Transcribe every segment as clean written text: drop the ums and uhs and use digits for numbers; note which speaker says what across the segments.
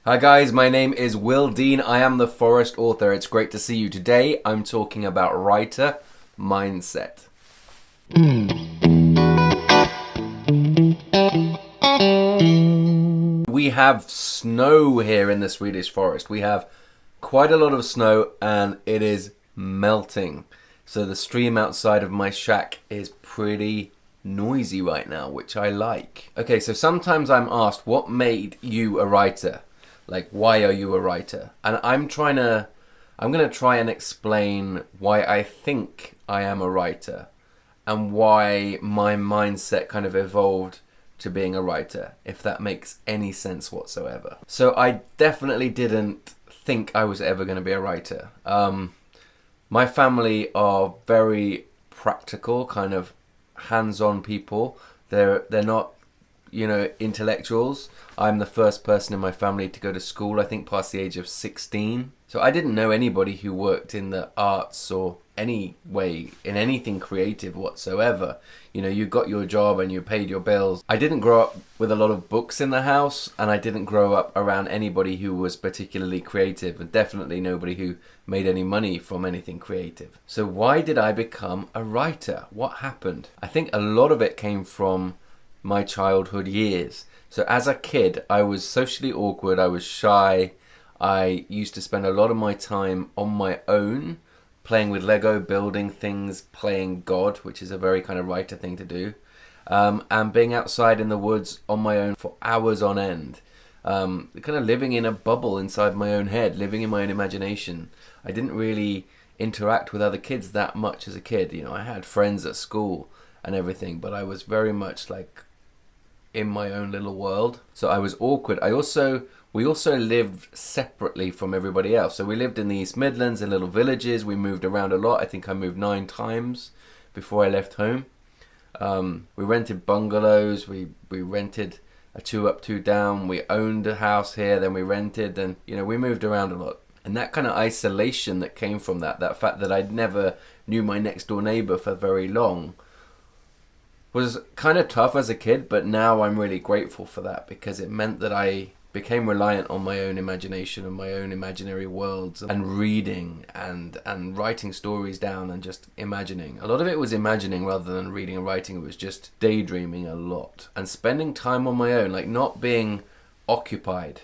Speaker 1: Hi guys, my name is Will Dean. I am the Forest author. It's great to see you. Today I'm talking about writer mindset. We have snow here in the Swedish forest. We have quite a lot of snow and it is melting. So the stream outside of my shack is pretty noisy right now, which I like. Okay, so sometimes I'm asked, what made you a writer? Like, why are you a writer? And I'm going to try and explain why I think I am a writer and why my mindset kind of evolved to being a writer, if that makes any sense whatsoever. So I definitely didn't think I was ever going to be a writer. My family are very practical, kind of hands-on people. They're not, intellectuals. I'm the first person in my family to go to school, I think past the age of 16. So I didn't know anybody who worked in the arts or any way in anything creative whatsoever. You got your job and you paid your bills. I didn't grow up with a lot of books in the house, and I didn't grow up around anybody who was particularly creative, and definitely nobody who made any money from anything creative. So why did I become a writer? What happened? I think a lot of it came from my childhood years. So as a kid, I was socially awkward, I was shy. I used to spend a lot of my time on my own, playing with Lego, building things, playing God, which is a very kind of writer thing to do, and being outside in the woods on my own for hours on end, kind of living in a bubble inside my own head, living in my own imagination. I didn't really interact with other kids that much as a kid. I had friends at school and everything, but I was very much like in my own little world. So I was awkward. We also lived separately from everybody else. So we lived in the East Midlands in little villages. We moved around a lot. I think I moved 9 times before I left home. We rented bungalows. We rented a 2 up, 2 down. We owned a house here, then we rented, and we moved around a lot. And that kind of isolation that came from that fact that I'd never knew my next door neighbor for very long, was kind of tough as a kid, but now I'm really grateful for that, because it meant that I became reliant on my own imagination and my own imaginary worlds, and reading and writing stories down and just imagining. A lot of it was imagining rather than reading and writing. It was just daydreaming a lot and spending time on my own, like not being occupied.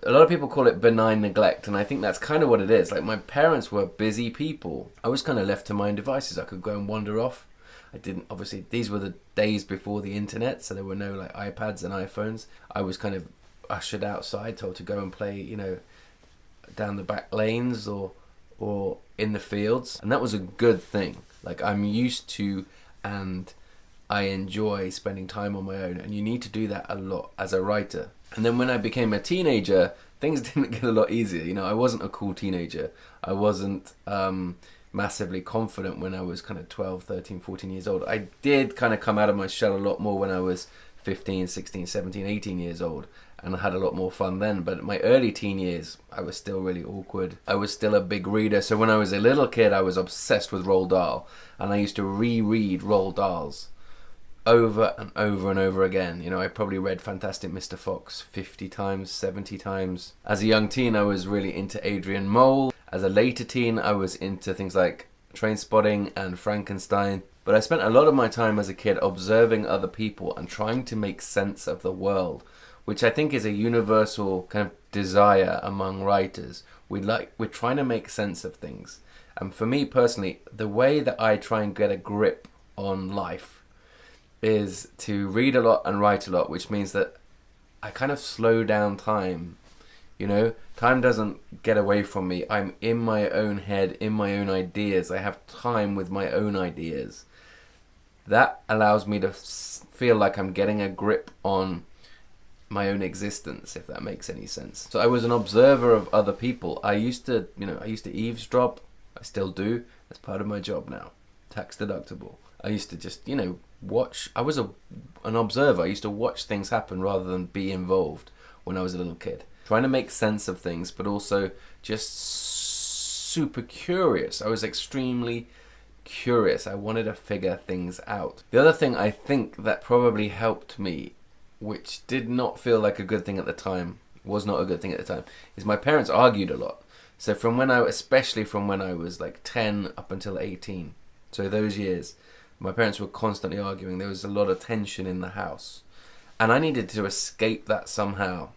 Speaker 1: A lot of people call it benign neglect, and I think that's kind of what it is. Like, my parents were busy people. I was kind of left to my own devices. I could go and wander off. I didn't, obviously, these were the days before the internet, so there were no like iPads and iPhones. I was kind of ushered outside, told to go and play, down the back lanes or in the fields, and that was a good thing. Like, I'm used to and I enjoy spending time on my own, and you need to do that a lot as a writer. And then when I became a teenager, things didn't get a lot easier. I wasn't a cool teenager. I wasn't massively confident when I was kind of 12, 13, 14 years old. I did kind of come out of my shell a lot more when I was 15, 16, 17, 18 years old, and I had a lot more fun then. But my early teen years, I was still really awkward. I was still a big reader. So when I was a little kid, I was obsessed with Roald Dahl, and I used to reread Roald Dahl's over and over and over again. I probably read Fantastic Mr. Fox 50 times, 70 times. As a young teen, I was really into Adrian Mole. As a later teen, I was into things like Trainspotting and Frankenstein. But I spent a lot of my time as a kid observing other people and trying to make sense of the world, which I think is a universal kind of desire among writers. We're trying to make sense of things. And for me personally, the way that I try and get a grip on life is to read a lot and write a lot, which means that I kind of slow down time. Time doesn't get away from me. I'm in my own head, in my own ideas. I have time with my own ideas. That allows me to feel like I'm getting a grip on my own existence, if that makes any sense. So I was an observer of other people. I used to eavesdrop. I still do. That's part of my job now. Tax deductible. I used to just, watch. I was an observer. I used to watch things happen rather than be involved when I was a little kid. Trying to make sense of things, but also just super curious. I was extremely curious. I wanted to figure things out. The other thing I think that probably helped me, which did not feel like a good thing at the time, was not a good thing at the time, is my parents argued a lot. So especially from when I was like 10 up until 18, so those years, my parents were constantly arguing. There was a lot of tension in the house, and I needed to escape that somehow.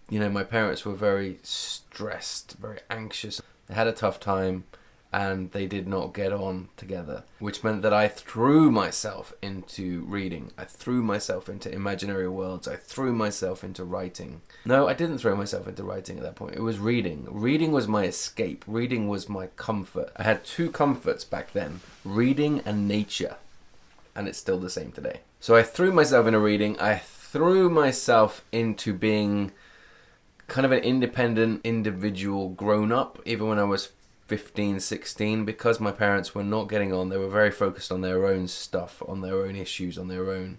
Speaker 1: You know, my parents were very stressed, very anxious. They had a tough time, and they did not get on together, which meant that I threw myself into reading. I threw myself into imaginary worlds. I threw myself into writing. No, I didn't throw myself into writing at that point. It was reading. Reading was my escape. Reading was my comfort. I had two comforts back then, reading and nature, and it's still the same today. So I threw myself into reading. I threw myself into being kind of an independent individual grown-up, even when I was 15, 16, because my parents were not getting on. They were very focused on their own stuff, on their own issues, on their own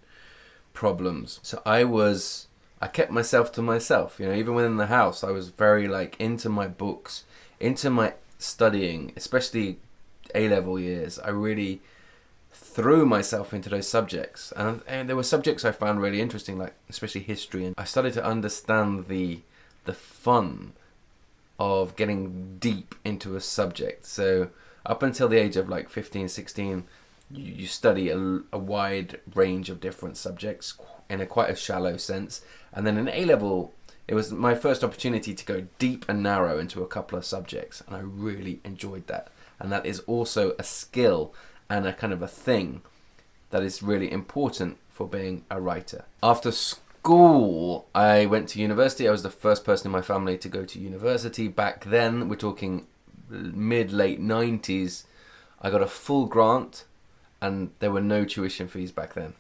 Speaker 1: problems. So I kept myself to myself. You know, even within the house, I was very like into my books, into my studying, especially A-level years. I really threw myself into those subjects, and there were subjects I found really interesting, like especially history, and I started to understand the fun of getting deep into a subject. So up until the age of like 15, 16, you study a wide range of different subjects in quite a shallow sense. And then in A-level, it was my first opportunity to go deep and narrow into a couple of subjects. And I really enjoyed that. And that is also a skill and a kind of a thing that is really important for being a writer. After school, I went to university. I was the first person in my family to go to university. Back then, we're talking mid-late 90s, I got a full grant, and there were no tuition fees back then.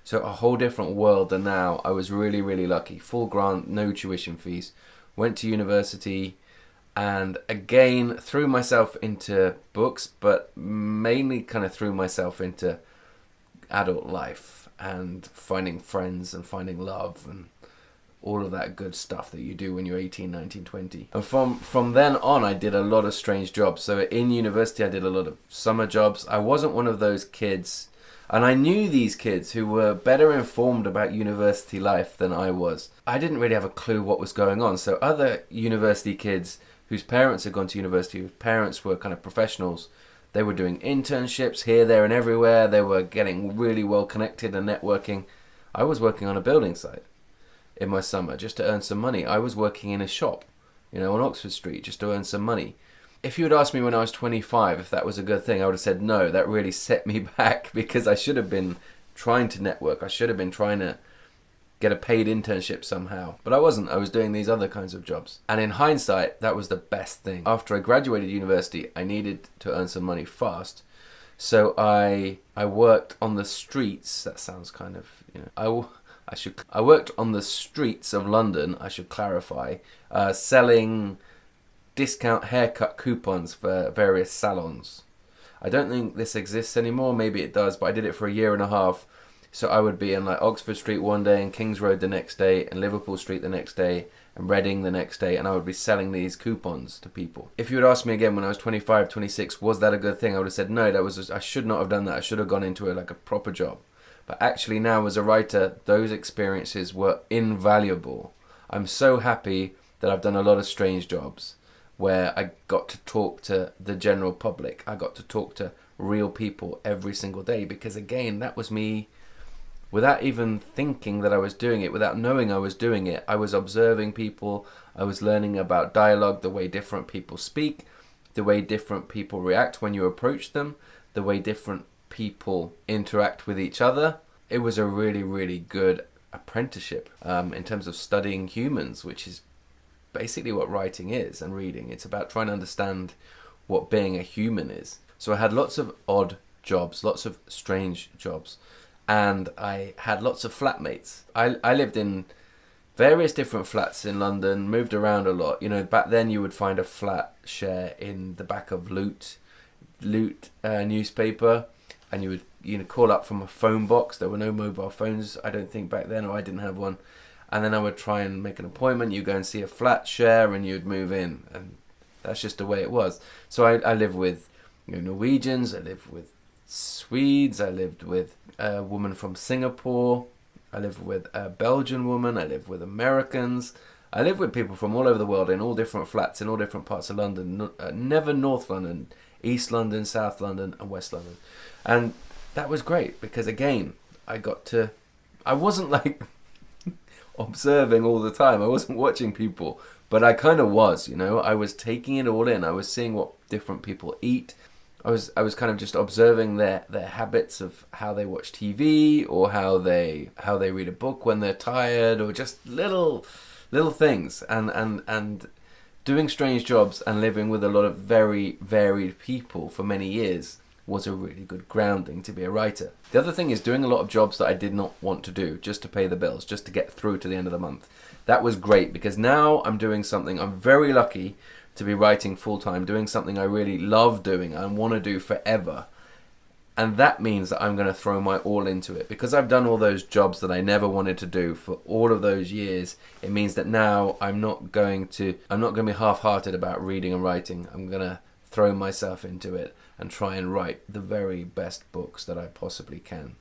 Speaker 1: So a whole different world than now. I was really, really lucky. Full grant, no tuition fees. Went to university, and again, threw myself into books, but mainly kind of threw myself into adult life and finding friends and finding love and all of that good stuff that you do when you're 18, 19, 20. And from then on, I did a lot of strange jobs. So in university, I did a lot of summer jobs. I wasn't one of those kids, and I knew these kids who were better informed about university life than I was. I didn't really have a clue what was going on. So other university kids whose parents had gone to university, whose parents were kind of professionals, they were doing internships here, there, and everywhere. They were getting really well connected and networking. I was working on a building site in my summer just to earn some money. I was working in a shop, you know, on Oxford Street just to earn some money. If you had asked me when I was 25 if that was a good thing, I would have said no. That really set me back, because I should have been trying to network. I should have been trying to get a paid internship somehow. But I wasn't. I was doing these other kinds of jobs. And in hindsight, that was the best thing. After I graduated university, I needed to earn some money fast. So I worked on the streets. That sounds kind of, you know, I worked on the streets of London, I should clarify, selling discount haircut coupons for various salons. I don't think this exists anymore. Maybe it does, but I did it for a year and a half. So I would be in like Oxford Street one day, and Kings Road the next day, and Liverpool Street the next day, and Reading the next day, and I would be selling these coupons to people. If you had asked me again when I was 25, 26, was that a good thing? I would have said no, I should not have done that. I should have gone into it like a proper job. But actually now as a writer, those experiences were invaluable. I'm so happy that I've done a lot of strange jobs where I got to talk to the general public. I got to talk to real people every single day, because again, that was me without even thinking that I was doing it, without knowing I was doing it. I was observing people. I was learning about dialogue, the way different people speak, the way different people react when you approach them, the way different people interact with each other. It was a really, really good apprenticeship in terms of studying humans, which is basically what writing is, and reading. It's about trying to understand what being a human is. So I had lots of odd jobs, lots of strange jobs, and I had lots of flatmates. I lived in various different flats in London, moved around a lot. You know, back then you would find a flat share in the back of Loot newspaper, and you would call up from a phone box. There were no mobile phones, I don't think, back then, or I didn't have one. And then I would try and make an appointment. You go and see a flat share, and you'd move in, and that's just the way it was. So I lived with Norwegians, I lived with Swedes, I lived with a woman from Singapore, I live with a Belgian woman. I live with Americans. I live with people from all over the world in all different flats in all different parts of London. Never North London, East London, South London, and West London. And that was great because, again, I wasn't like observing all the time. I wasn't watching people, but I kind of was, you know. I was taking it all in. I was seeing what different people eat. I was kind of just observing their habits of how they watch TV, or how they read a book when they're tired, or just little things, and doing strange jobs and living with a lot of very varied people for many years was a really good grounding to be a writer. The other thing is doing a lot of jobs that I did not want to do, just to pay the bills, just to get through to the end of the month. That was great because now I'm doing something. I'm very lucky to be writing full-time, doing something I really love doing and want to do forever. And that means that I'm going to throw my all into it. Because I've done all those jobs that I never wanted to do for all of those years, it means that now I'm not going to be half-hearted about reading and writing. I'm going to throw myself into it and try and write the very best books that I possibly can.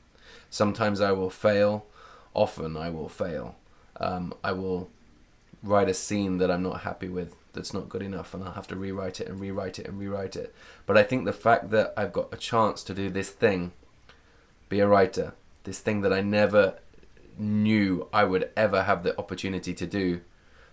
Speaker 1: Sometimes I will fail. Often I will fail. I will write a scene that I'm not happy with, that's not good enough, and I'll have to rewrite it and rewrite it and rewrite it. But I think the fact that I've got a chance to do this thing, be a writer, this thing that I never knew I would ever have the opportunity to do,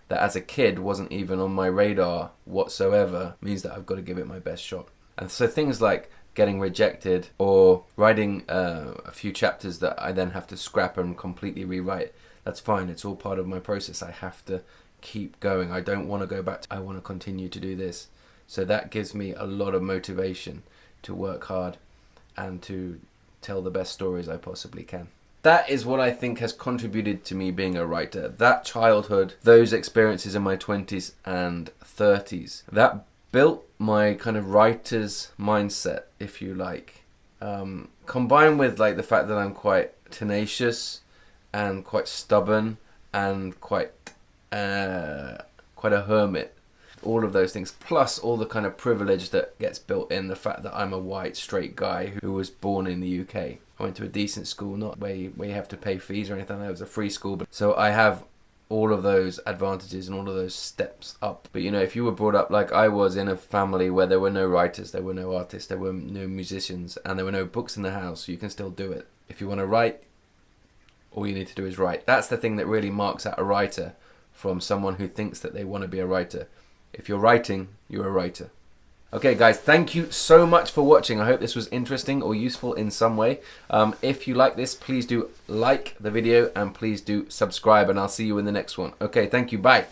Speaker 1: that as a kid wasn't even on my radar whatsoever, means that I've got to give it my best shot. And so things like getting rejected, or writing a few chapters that I then have to scrap and completely rewrite, that's fine. It's all part of my process. I have to keep going. I don't want to go back. I want to continue to do this. So that gives me a lot of motivation to work hard and to tell the best stories I possibly can. That is what I think has contributed to me being a writer. That childhood, those experiences in my 20s and 30s, that built my kind of writer's mindset, if you like. Combined with like the fact that I'm quite tenacious and quite stubborn and quite a hermit. All of those things, plus all the kind of privilege that gets built in, the fact that I'm a white straight guy who was born in the UK. I went to a decent school, not where you have to pay fees or anything. It was a free school, but so I have all of those advantages and all of those steps up. But you know, if you were brought up like I was in a family where there were no writers, there were no artists, there were no musicians, and there were no books in the house, you can still do it. If you want to write, all you need to do is write. That's the thing that really marks out a writer from someone who thinks that they want to be a writer. If you're writing, you're a writer. Okay guys, thank you so much for watching. I hope this was interesting or useful in some way. If you like this, please do like the video and please do subscribe, and I'll see you in the next one. Okay, thank you, bye.